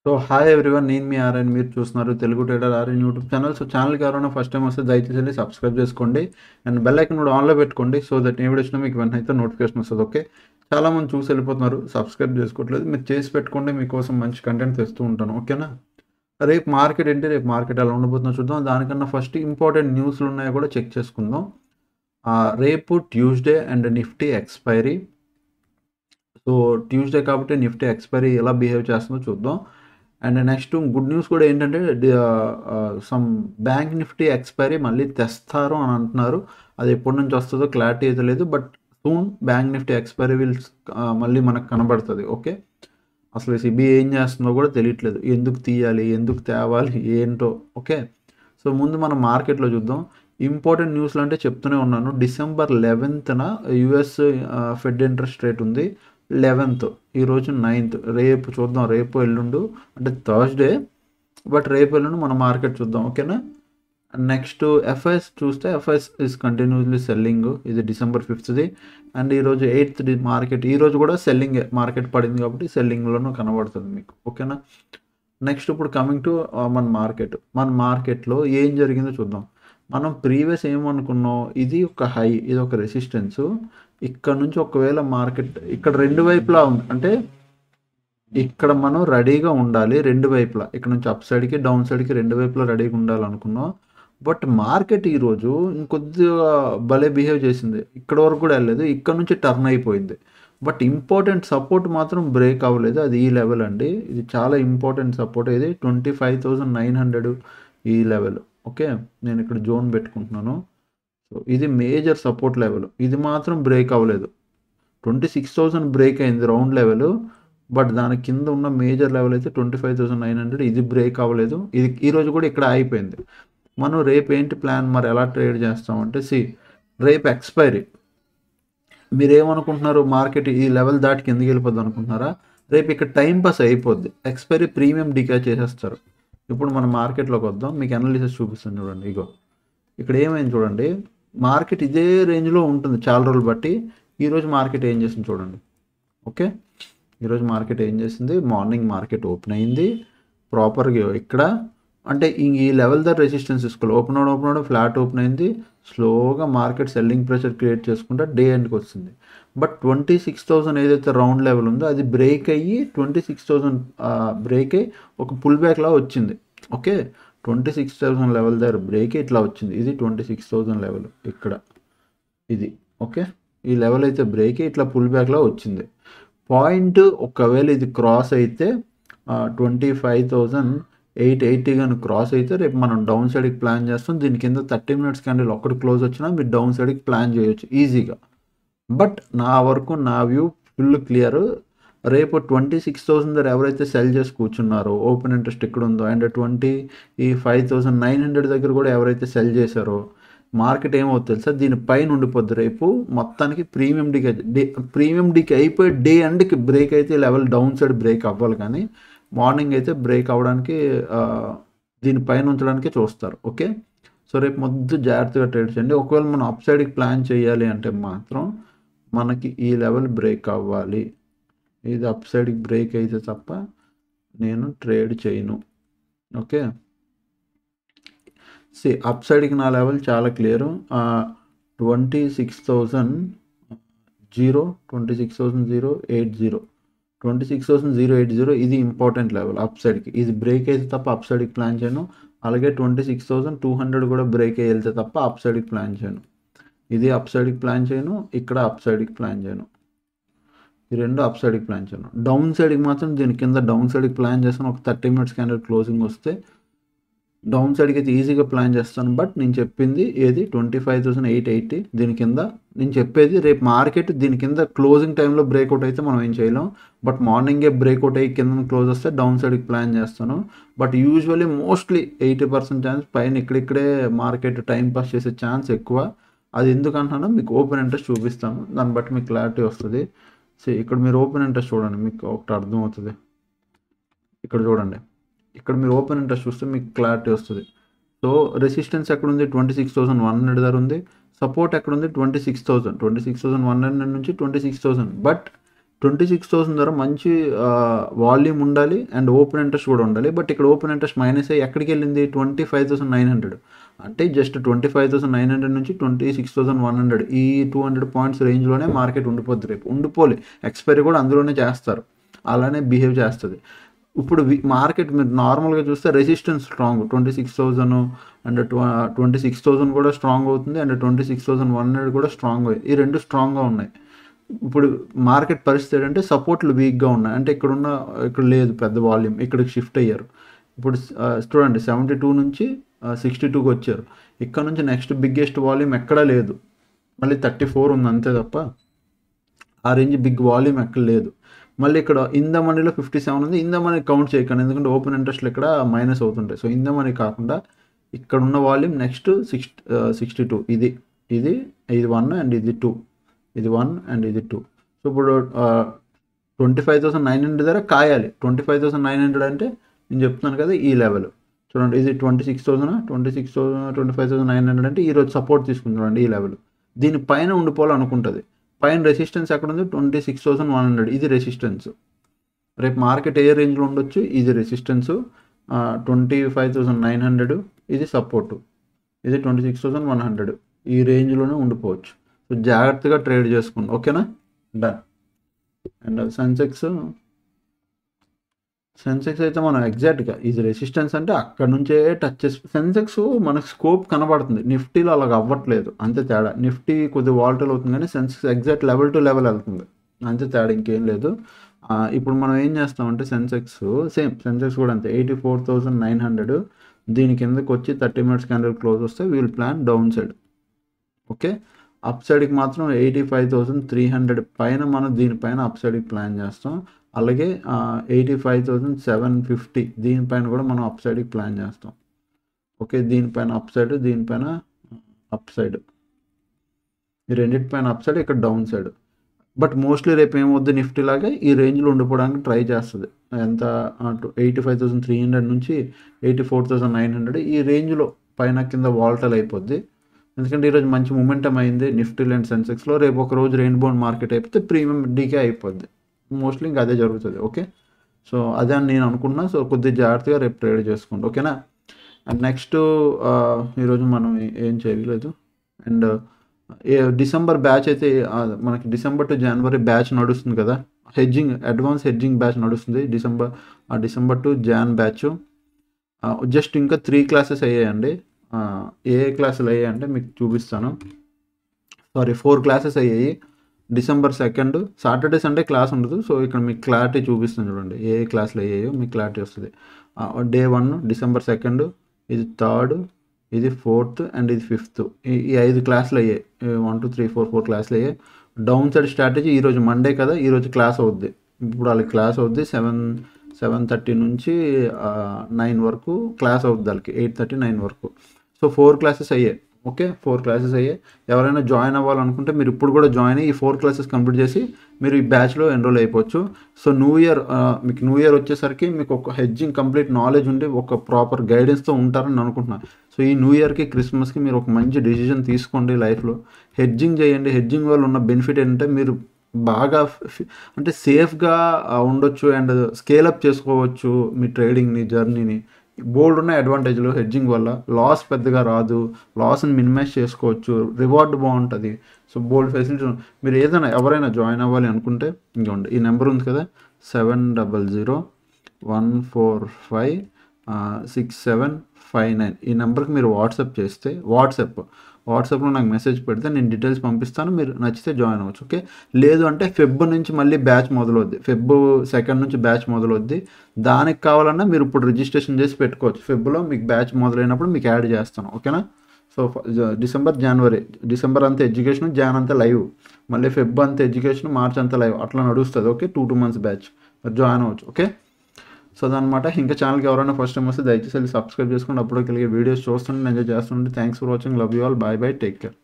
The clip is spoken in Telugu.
సో హాయ్ ఎవ్రీవన్, నేను మీ ఆర్ఎన్. మీరు చూస్తున్నారు Telugu trader RN YouTube channel. So ఛానల్కి ఎవరైనా ఫస్ట్ టైం వస్తే దయచేసి వెళ్ళి సబ్స్క్రైబ్ చేసుకోండి అండ్ బెల్ ఐకన్ కూడా ఆన్లో పెట్టుకోండి. సో దట్ ఏ వీడియో వచ్చినా మీకు వెంటనే అయితే నోటిఫికేషన్ వస్తుంది. ఓకే, చాలామంది చూసి వెళ్ళిపోతున్నారు, సబ్స్క్రైబ్ చేసుకోవట్లేదు. మీరు చేసి పెట్టుకోండి, మీకోసం మంచి కంటెంట్ తెస్తూ ఉంటాను. ఓకేనా? రేపు మార్కెట్ ఏంటి, రేపు మార్కెట్ ఎలా ఉండబోతుందో చూద్దాం. దానికన్నా ఫస్ట్ ఇంపార్టెంట్ న్యూస్లు ఉన్నాయో కూడా చెక్ చేసుకుందాం. రేపు Tuesday and Nifty expiry. So Tuesday కాబట్టి నిఫ్టీ ఎక్స్పైరీ ఎలా బిహేవ్ చేస్తుందో చూద్దాం. అండ్ నెక్స్ట్ గుడ్ న్యూస్ కూడా ఏంటంటే సమ్ బ్యాంక్ నిఫ్టీ ఎక్స్పైరీ మళ్ళీ తెస్తారు అని అంటున్నారు. అది ఎప్పటి నుంచి వస్తుందో క్లారిటీ అయితే లేదు, but soon bank Nifty expiry మళ్ళీ మనకు కనబడుతుంది. ఓకే, అసలు సిబిఐ ఏం చేస్తుందో కూడా తెలియట్లేదు, ఎందుకు తీయాలి, ఎందుకు తేవాలి, ఏంటో. ఓకే, సో ముందు మనం మార్కెట్లో చూద్దాం. ఇంపార్టెంట్ న్యూస్లు అంటే చెప్తూనే ఉన్నాను. డిసెంబర్ 11న యుఎస్ ఫెడ్ ఇంట్రెస్ట్ రేట్ ఉంది. 11th, ఈరోజు 9th. రేపు చూద్దాం, రేపు ఎల్లుండు అంటే థర్స్డే, బట్ రేపు ఎల్లుండు మన మార్కెట్ చూద్దాం. ఓకేనా? నెక్స్ట్ ఎఫ్ఐఎస్ చూస్తే ఎఫ్ఐఎస్ ఇస్ కంటిన్యూస్లీ సెల్లింగ్. ఇది December 5th అండ్ ఈరోజు 8th మార్కెట్. ఈరోజు కూడా సెల్లింగ్ మార్కెట్ పడింది కాబట్టి సెల్లింగ్లోనూ కనబడుతుంది మీకు. ఓకేనా? నెక్స్ట్ ఇప్పుడు కమింగ్ టు మన మార్కెట్లో ఏం జరిగిందో చూద్దాం. మనం ప్రీవియస్ ఏమనుకున్నాం, ఇది ఒక హై, ఇది ఒక రెసిస్టెన్స్. ఇక్కడ నుంచి ఒకవేళ మార్కెట్ ఇక్కడ రెండు వైపులా ఉంది అంటే ఇక్కడ మనం రెడీగా ఉండాలి. రెండు వైపులా, ఇక్కడ నుంచి అప్ సైడ్కి డౌన్ సైడ్కి రెండు వైపులా రెడీగా ఉండాలనుకున్నాం. బట్ మార్కెట్ ఈరోజు ఇంకొద్దిగా భలే బిహేవ్ చేసింది. ఇక్కడ వరకు కూడా వెళ్ళలేదు, ఇక్కడ నుంచి టర్న్ అయిపోయింది. బట్ ఇంపార్టెంట్ సపోర్ట్ మాత్రం బ్రేక్ అవ్వలేదు. అది ఈ లెవెల్ అండి. ఇది చాలా ఇంపార్టెంట్ సపోర్ట్. ఇది 25,900 ఈ లెవెల్. ఓకే, నేను ఇక్కడ జోన్ పెట్టుకుంటున్నాను. సో ఇది మేజర్ సపోర్ట్ లెవెల్. ఇది మాత్రం బ్రేక్ అవ్వలేదు. 26,000 బ్రేక్ అయింది రౌండ్ లెవెల్, బట్ దాని కింద ఉన్న మేజర్ లెవెల్ అయితే 25,900. ఇది బ్రేక్ అవ్వలేదు. ఇది ఈరోజు కూడా ఇక్కడ అయిపోయింది. మనం రేపు ఏంటి ప్లాన్, మరి ఎలా ట్రేడ్ చేస్తామంటే రేపు ఎక్స్పైరీ. మీరేమనుకుంటున్నారు, మార్కెట్ ఈ లెవెల్ దాటి కిందకి వెళ్ళిపోద్ది అనుకుంటున్నారా? రేపు ఇక్కడ టైం పాస్ అయిపోద్ది, ఎక్స్పైరీ ప్రీమియం డికా చేసేస్తారు. ఇప్పుడు మన మార్కెట్లోకి వద్దాం, మీకు అనాలిసిస్ చూపిస్తాను చూడండి. ఇగో ఇక్కడ ఏమైంది చూడండి, మార్కెట్ ఇదే రేంజ్లో ఉంటుంది చాలా రోజులు బట్టి. ఈరోజు మార్కెట్ ఏం చేసింది చూడండి. ఓకే, ఈరోజు మార్కెట్ ఏం చేసింది, మార్నింగ్ మార్కెట్ ఓపెన్ అయింది ప్రాపర్గా ఇక్కడ. అంటే ఈ లెవెల్ ద రెసిస్టెన్స్ తీసుకోవాలి. ఓపెన్ అవడం ఫ్లాట్ ఓపెన్ అయింది. స్లోగా మార్కెట్ సెల్లింగ్ ప్రెషర్ క్రియేట్ చేసుకుంటే డే ఎండ్కి వస్తుంది. బట్ 26,000 ఏదైతే రౌండ్ లెవెల్ ఉందో అది బ్రేక్ అయ్యి 26,000 బ్రేక్ అయ్యి ఒక పుల్ బ్యాక్లా వచ్చింది. ఓకే, 26,000 లెవెల్ దగ్గర బ్రేక్ ఇట్లా వచ్చింది. ఇది 26,000 లెవెల్ ఇక్కడ, ఇది. ఓకే, ఈ లెవెల్ అయితే బ్రేక్ ఇట్లా పుల్ బ్యాక్లా వచ్చింది. పాయింట్ ఒకవేళ ఇది క్రాస్ అయితే 25,880 కానీ క్రాస్ అయితే రేపు మనం డౌన్ సైడ్కి ప్లాన్ చేస్తాం. దీని కింద 30 minutes క్యాండిల్ ఒక్కటి క్లోజ్ వచ్చినా మీరు డౌన్ సైడ్కి ప్లాన్ చేయొచ్చు ఈజీగా. బట్ నా వరకు నా వ్యూ ఫుల్ క్లియర్. రేపు 26,000 దగ్గర ఎవరైతే సెల్ చేసి కూర్చున్నారో, ఓపెన్ ఇంట్రెస్ట్ ఇక్కడ ఉందో, అండ్ 25,900 దగ్గర కూడా ఎవరైతే సెల్ చేశారో, మార్కెట్ ఏమవుతుంది తెలుసా, దీనిపైన ఉండిపోద్ది రేపు మొత్తానికి. ప్రీమియం డీకి అయిపోయి డే ఎండ్కి బ్రేక్ అయితే లెవెల్ డౌన్ సైడ్ బ్రేక్ అవ్వాలి, కానీ మార్నింగ్ అయితే బ్రేక్ అవ్వడానికి దీనిపైన ఉంచడానికి చూస్తారు. ఓకే, సో రేపు మొద్దు జాగ్రత్తగా ట్రేడ్ చేయండి. ఒకవేళ మనం అప్ సైడ్కి ప్లాన్ చేయాలి అంటే మాత్రం మనకి ఈ లెవెల్ బ్రేక్ అవ్వాలి. ఇది అప్ సైడ్కి బ్రేక్ అయితే తప్ప నేను ట్రేడ్ చేయను. ఓకే, అప్ సైడ్కి నా లెవెల్ చాలా క్లియర్. 26,080 ఇది ఇంపార్టెంట్ లెవెల్ అప్ సైడ్కి. ఇది బ్రేక్ అయితే తప్ప అప్ సైడ్కి ప్లాన్ చేయను. అలాగే 26,200 కూడా బ్రేక్ అయ్యి వెళ్తే తప్ప అప్ సైడ్కి ప్లాన్ చేయను. ఇది అప్ సైడ్కి ప్లాన్ చేయను, ఇక్కడ అప్ సైడ్కి ప్లాన్ చేయను. ఈ రెండు అప్ సైడ్కి ప్లాన్ చేయను. డౌన్ సైడ్కి మాత్రం దీని కింద డౌన్ సైడ్కి ప్లాన్ చేస్తాను. ఒక 30 minutes క్యాండిల్ క్లోజింగ్ వస్తే డౌన్ సైడ్కి అయితే ఈజీగా ప్లాన్ చేస్తాను. బట్ నేను చెప్పింది ఏది 25,880 దీని కింద. నేను చెప్పేది రేపు మార్కెట్ దీని కింద క్లోజింగ్ టైంలో బ్రేక్అవుట్ అయితే మనం ఏం చేయలేం. బట్ మార్నింగే బ్రేక్అవుట్ అయ్యి కింద క్లోజ్ వస్తే డౌన్ సైడ్కి ప్లాన్ చేస్తాను. బట్ యూజువల్లీ మోస్ట్లీ 80% ఛాన్స్ పైన ఇక్కడిక్కడే మార్కెట్ టైం పాస్ చేసే ఛాన్స్ ఎక్కువ. అది ఎందుకంటున్నానో మీకు ఓపెన్ ఇంట్రెస్ట్ చూపిస్తాను, దాన్ని బట్టి మీకు క్లారిటీ వస్తుంది. ఇక్కడ మీరు ఓపెన్ ఇంట్రెస్ట్ చూడండి, మీకు ఒకటి అర్థమవుతుంది. ఇక్కడ చూడండి, ఇక్కడ మీరు ఓపెన్ ఇంట్రెస్ట్ చూస్తే మీకు క్లారిటీ వస్తుంది. సో రెసిస్టెన్స్ ఎక్కడ ఉంది, 26,100 దగ్గర ఉంది. సపోర్ట్ ఎక్కడ ఉంది, 26,100 నుంచి 26,000. బట్ 26,000 ధర మంచి వాల్యూమ్ ఉండాలి అండ్ ఓపెన్ ఇంట్రెస్ట్ కూడా ఉండాలి. బట్ ఇక్కడ ఓపెన్ ఇంట్రెస్ట్ మైనస్ అయ్యి ఎక్కడికి వెళ్ళింది 25,900. అంటే జస్ట్ 25,900 నుంచి 26,100 ఈ 200 పాయింట్స్ రేంజ్లోనే మార్కెట్ ఉండిపోద్ది. రేపు ఉండిపోలే, ఎక్స్పైరీ కూడా అందులోనే చేస్తారు, అలానే బిహేవ్ చేస్తుంది. ఇప్పుడు మార్కెట్ మీరు నార్మల్గా చూస్తే రెసిస్టెన్స్ స్ట్రాంగ్ 26,000 అండ్ 26,000 కూడా స్ట్రాంగ్ అవుతుంది అండ్ 26,100 కూడా స్ట్రాంగ్ అవుతుంది. ఈ రెండు స్ట్రాంగ్గా ఉన్నాయి. ఇప్పుడు మార్కెట్ పరిస్థితి ఏంటంటే సపోర్ట్లు వీక్గా ఉన్నాయి. అంటే ఇక్కడ లేదు పెద్ద వాల్యూమ్, ఇక్కడికి షిఫ్ట్ అయ్యారు. ఇప్పుడు చూడండి 72 నుంచి 62కి వచ్చారు. ఇక్కడ నుంచి నెక్స్ట్ బిగ్గెస్ట్ వాల్యూమ్ ఎక్కడా లేదు, మళ్ళీ 34 ఉంది అంతే తప్ప ఆ రేంజ్ బిగ్ వాల్యూమ్ ఎక్కడ లేదు. మళ్ళీ ఇక్కడ ఇన్ ద మనీలో 57 ఉంది. ఇన్ ద మనీ కౌంట్ చేయకండి, ఎందుకంటే ఓపెన్ ఇంట్రెస్ట్లు ఇక్కడ మైనస్ అవుతుంటాయి. సో ఇన్ ద మనీ కాకుండా ఇక్కడ ఉన్న వాల్యూమ్ నెక్స్ట్ 62 ఇది 1 అండ్ ఇది 2, ఇది 1 అండ్ ఇది 2. సో ఇప్పుడు 25,900 ధర కాయాలి. 25,900 అంటే నేను చెప్తున్నాను కదా ఈ లెవెల్ చూడండి. ఇది 26,000 25,900 అంటే ఈరోజు సపోర్ట్ తీసుకుంది చూడండి ఈ లెవెల్. దీనిపైన ఉండిపోవాలనుకుంటుంది. పైన రెసిస్టెన్స్ ఎక్కడ ఉంది 26,100, ఇది రెసిస్టెన్స్. రేపు మార్కెట్ ఏ రేంజ్లో ఉండొచ్చు, ఇది రెసిస్టెన్స్ 25,900, ఇది సపోర్టు, ఇది 26,100. ఈ రేంజ్లోనే ఉండిపోవచ్చు. సో జాగ్రత్తగా ట్రేడ్ చేసుకోండి, ఓకేనా. డన్. అండ్ సెన్సెక్స్ అయితే మనం ఎగ్జాక్ట్గా ఇది రెసిస్టెన్స్ అంటే అక్కడ నుంచే టచ్ చేసి సెన్సెక్స్ మనకు స్కోప్ కనబడుతుంది. నిఫ్టీలో అలాగ అవ్వట్లేదు, అంతే తేడా. నిఫ్టీ కొద్దిగా వాల్టైల్ అవుతుంది కానీ Sensex exact level to level వెళ్తుంది, అంతే తేడా, ఇంకేం లేదు. ఇప్పుడు మనం ఏం చేస్తామంటే సెన్సెక్స్ కూడా అంతే 84,900. దీని కిందకి వచ్చి 30 minutes క్యాండిల్ క్లోజ్ వస్తే wheel plan down side, okay. Up సైడ్కి మాత్రం 85,300 పైన మనం దీనిపైన అప్ సైడ్కి ప్లాన్ చేస్తాం. అలాగే 85,750 దీనిపైన కూడా మనం అప్ సైడ్కి ప్లాన్ చేస్తాం, ఓకే. దీనిపైన అప్ సైడ్, దీనిపైన అప్ సైడ్, ఈ రెండింటిపైన అప్ సైడ్, ఇక్కడ డౌన్ సైడ్. బట్ మోస్ట్లీ రేపు ఏమవుద్ది, నిఫ్టీ లాగా ఈ రేంజ్లో ఉండిపోవడానికి ట్రై చేస్తుంది. ఎంత 85,300 నుంచి 84,900 ఈ రేంజ్లో పైన కింద వాల్టైల్ అయిపోద్ది. ఎందుకంటే ఈరోజు మంచి మూమెంటం అయింది నిఫ్టీ అండ్ సెన్సెక్స్లో. రేపు ఒక రోజు రెయిన్బో మార్కెట్ అయిపోతే ప్రీమియం డీకే అయిపోద్ది. మోస్ట్లీ ఇంకా అదే జరుగుతుంది, ఓకే. సో అదే అని నేను అనుకున్నా. సో కొద్దిగా జాగ్రత్తగా రేపు ట్రేడ్ చేసుకోండి, ఓకేనా. అండ్ నెక్స్ట్ ఈరోజు మనం ఏం చేయలేదు. అండ్ డిసెంబర్ బ్యాచ్ అయితే మనకి డిసెంబర్ టు జనవరి బ్యాచ్ నడుస్తుంది కదా, అడ్వాన్స్ హెడ్జింగ్ బ్యాచ్ నడుస్తుంది. December to Jan batch just ఇంకా 3 క్లాసెస్ అయ్యాయండి. ఏ క్లాసులు అయ్యాయంటే మీకు చూపిస్తాను. 4 క్లాసెస్ అయ్యాయి. December 2 సాటర్డే సండే క్లాస్ ఉండదు. సో ఇక్కడ మీకు క్లారిటీ చూపిస్తుంది చూడండి, ఏ క్లాసులు అయ్యాయో మీకు క్లారిటీ వస్తుంది. డే 1 December 2, ఇది 3rd, ఇది 4th అండ్ ఇది 5th. ఈ 5 క్లాసులు అయ్యాయి. 1 2 3 4 4 క్లాసులు అయ్యాయి. డౌన్ సైడ్ స్ట్రాటజీ ఈరోజు మండే కదా, ఈరోజు క్లాస్ అవుద్ది. ఇప్పుడు వాళ్ళకి క్లాస్ అవుద్ది 7:30 నుంచి 9 వరకు క్లాస్ అవుద్ది వాళ్ళకి, 8:30 9 వరకు. సో 4 క్లాసెస్ అయ్యాయి, ఓకే. 4 క్లాసెస్ అయ్యాయి. ఎవరైనా జాయిన్ అవ్వాలనుకుంటే మీరు ఇప్పుడు కూడా జాయిన్ అయ్యి ఈ 4 క్లాసెస్ కంప్లీట్ చేసి మీరు ఈ బ్యాచ్లో ఎన్రోల్ అయిపోవచ్చు. సో మీకు న్యూ ఇయర్ వచ్చేసరికి మీకు ఒక హెడ్జింగ్ కంప్లీట్ నాలెడ్జ్ ఉండి ఒక ప్రాపర్ గైడెన్స్తో ఉంటారని అనుకుంటున్నాను. సో ఈ న్యూ ఇయర్కి క్రిస్మస్కి మీరు ఒక మంచి డిసిజన్ తీసుకోండి లైఫ్లో, హెడ్జింగ్ చేయండి. హెడ్జింగ్ వల్ల ఉన్న బెనిఫిట్ ఏంటంటే మీరు బాగా అంటే సేఫ్గా ఉండొచ్చు అండ్ స్కేలప్ చేసుకోవచ్చు మీ ట్రేడింగ్ని, జర్నీని. బోల్డ్ ఉన్న అడ్వాంటేజ్లు హెడ్జింగ్ వల్ల. లాస్ పెద్దగా రాదు, లాస్ని మినిమైజ్ చేసుకోవచ్చు, రివార్డ్ బాగుంటుంది. సో బోల్డ్ ఫెసిలిటీస్. మీరు ఎవరైనా జాయిన్ అవ్వాలి అనుకుంటే ఇంకోండి ఈ నెంబర్ ఉంది కదా 700-145-6759 ఈ నెంబర్కి మీరు వాట్సాప్ చేస్తే వాట్సాప్లో నాకు మెసేజ్ పెడితే నేను డీటెయిల్స్ పంపిస్తాను. మీరు నచ్చితే జాయిన్ అవ్వచ్చు, ఓకే. లేదు అంటే ఫెబ్ నుంచి మళ్ళీ బ్యాచ్ మొదలవుద్ది. ఫెబ్ 2 నుంచి బ్యాచ్ మొదలవుద్ది. దానికి కావాలన్నా మీరు ఇప్పుడు రిజిస్ట్రేషన్ చేసి పెట్టుకోవచ్చు. ఫెబ్లో మీకు బ్యాచ్ మొదలైనప్పుడు మీకు యాడ్ చేస్తాను, ఓకేనా. సో డిసెంబర్ అంతా ఎడ్యుకేషన్, జాన్ అంతా లైవ్, మళ్ళీ ఫెబ్ అంతా ఎడ్యుకేషన్, మార్చ్ అంతా లైవ్, అట్లా నడుస్తుంది, ఓకే. 2 months బ్యాచ్ మీరు జాయిన్ అవ్వచ్చు, ఓకే. సో అదనమాట. ఇంకా ఛానల్కి ఎవరైనా ఫస్ట్ టైం వస్తే దయచేసి సబ్స్క్రైబ్ చేసుకోండి. అప్పుడు కలిగే వీడియోస్ చూస్తుంటే ఎంజాయ్ చేస్తుంటే. Thanks for watching. Love you all. Bye bye. Take care.